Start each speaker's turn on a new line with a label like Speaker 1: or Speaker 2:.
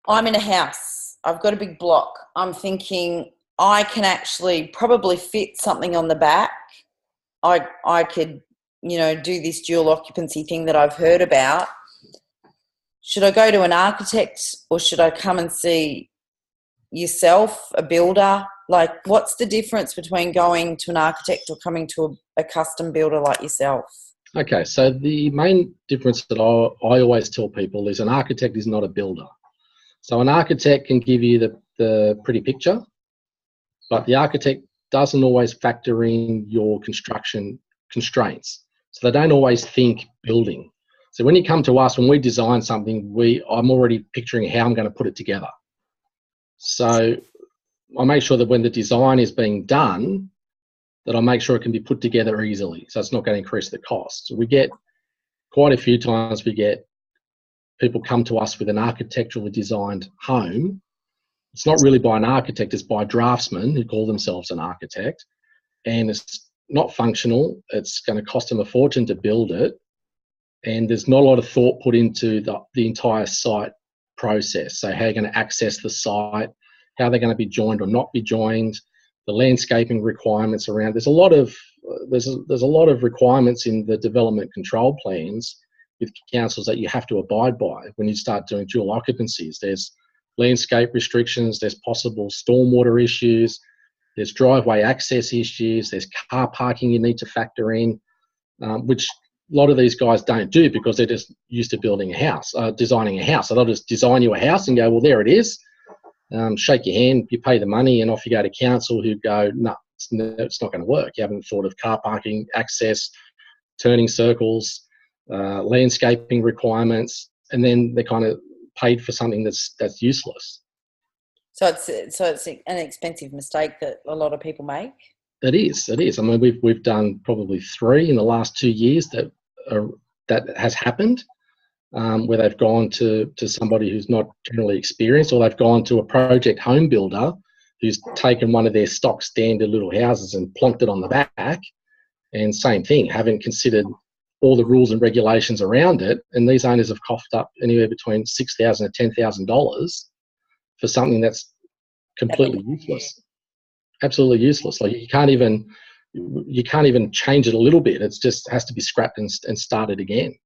Speaker 1: I'm in a house. I've got a big block. I'm thinking I can actually probably fit something on the back. I could, do this dual occupancy thing that I've heard about. Should I go to an architect or should I come and see yourself, a builder? Like, what's the difference between going to an architect or coming to a custom builder like yourself?
Speaker 2: Okay, so the main difference that I always tell people is an architect is not a builder. So an architect can give you the pretty picture, but the architect doesn't always factor in your construction constraints. So they don't always think building. So when you come to us, when we design something, I'm already picturing how I'm going to put it together. So I make sure that when the design is being done, that I make sure it can be put together easily. So it's not going to increase the cost. So we get quite a few times, we get people come to us with an architecturally designed home. It's not really by an architect, it's by draftsmen who call themselves an architect. And it's not functional. It's going to cost them a fortune to build it. And there's not a lot of thought put into the entire site process. So how you're going to access the site, how they're going to be joined or not be joined, the landscaping requirements around. There's a lot of requirements in the development control plans with councils that you have to abide by when you start doing dual occupancies. There's landscape restrictions, there's possible stormwater issues, there's driveway access issues, there's car parking you need to factor in, which a lot of these guys don't do because they're just used to building a house, designing a house. So they'll just design you a house and go, well, there it is. Shake your hand, you pay the money, and off you go to council who go, no, it's not going to work. You haven't thought of car parking, access, turning circles, landscaping requirements, and then they're kind of paid for something that's useless.
Speaker 1: So it's an expensive mistake that a lot of people make.
Speaker 2: It is. I mean, we've done probably 3 in the last 2 years that has happened, where they've gone to somebody who's not generally experienced, or they've gone to a project home builder who's taken one of their stock standard little houses and plonked it on the back. And same thing, haven't considered all the rules and regulations around it. And these owners have coughed up anywhere between $6,000 to $10,000 for something that's completely useless. Absolutely useless. Like you can't even change it a little bit. It just has to be scrapped and started again.